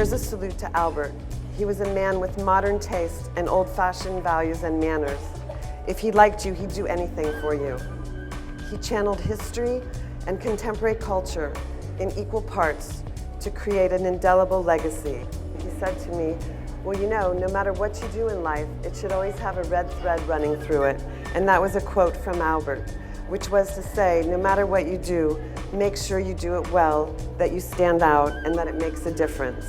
Here's a salute to Albert. He was a man with modern taste and old-fashioned values and manners. If he liked you, he'd do anything for you. He channeled history and contemporary culture in equal parts to create an indelible legacy. He said to me, well, you know, no matter what you do in life, it should always have a red thread running through it. And that was a quote from Albert, which was to say, no matter what you do, make sure you do it well, that you stand out, and that it makes a difference.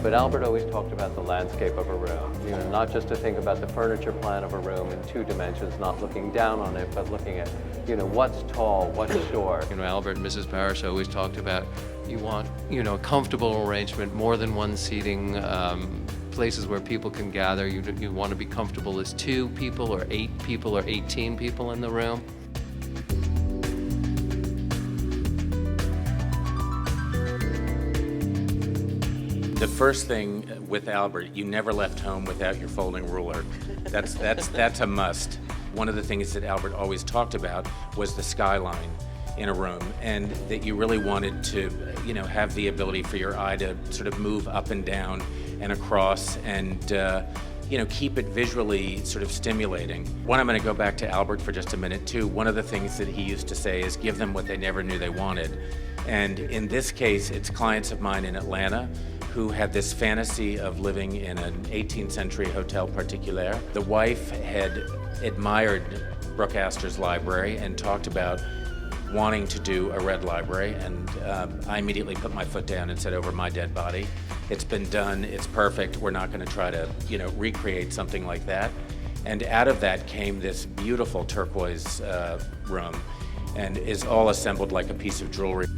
But Albert always talked about the landscape of a room, you know, not just to think about the furniture plan of a room in two dimensions, not looking down on it, but looking at, you know, what's tall, what's short. You know, Albert and Mrs. Parrish always talked about you want, you know, a comfortable arrangement, more than one seating, places where people can gather. You want to be comfortable as 2 people or 8 people or 18 people in the room. The first thing with Albert, you never left home without your folding ruler. That's a must. One of the things that Albert always talked about was the skyline in a room, and that you really wanted to, you know, have the ability for your eye to sort of move up and down and across, and you know, keep it visually sort of stimulating. One, I'm going to go back to Albert for just a minute too. One of the things that he used to say is give them what they never knew they wanted. And in this case, it's clients of mine in Atlanta who had this fantasy of living in an 18th century hotel particulier. The wife had admired Brooke Astor's library and talked about wanting to do a red library, and I immediately put my foot down and said, over my dead body, it's been done, it's perfect, we're not going to try to, you know, recreate something like that. And out of that came this beautiful turquoise room, and is all assembled like a piece of jewelry.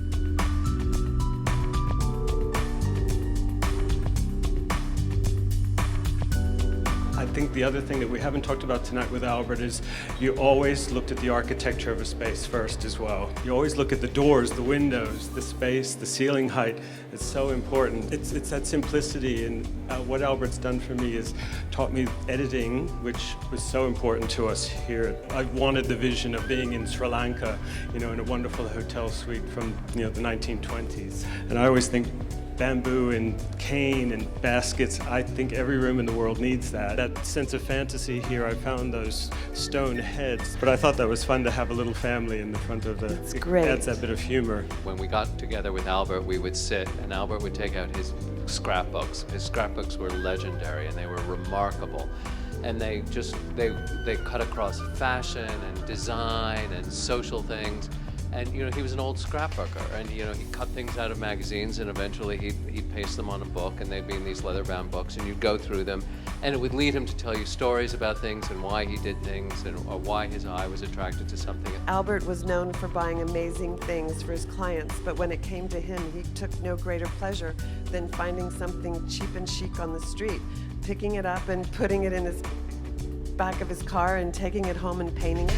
I think the other thing that we haven't talked about tonight with Albert is you always looked at the architecture of a space first as well. You always look at the doors, the windows, the space, the ceiling height. It's so important. It's that simplicity, and what Albert's done for me is taught me editing, which was so important to us here. I wanted the vision of being in Sri Lanka, you know, in a wonderful hotel suite from, you know, the 1920s. And I always think bamboo and cane and baskets, I think every room in the world needs that. That sense of fantasy here, I found those stone heads, but I thought that was fun to have a little family in the front of the, It's great. It adds that bit of humor. When we got together with Albert, we would sit, and Albert would take out his scrapbooks. His scrapbooks were legendary, and they were remarkable. And they cut across fashion and design and social things. And, you know, he was an old scrapbooker, and, you know, he cut things out of magazines, and eventually he'd paste them on a book, and they'd be in these leather-bound books, and you'd go through them, and it would lead him to tell you stories about things and why he did things, and or why his eye was attracted to something. Albert was known for buying amazing things for his clients, but when it came to him, he took no greater pleasure than finding something cheap and chic on the street, picking it up and putting it in his back of his car and taking it home and painting it.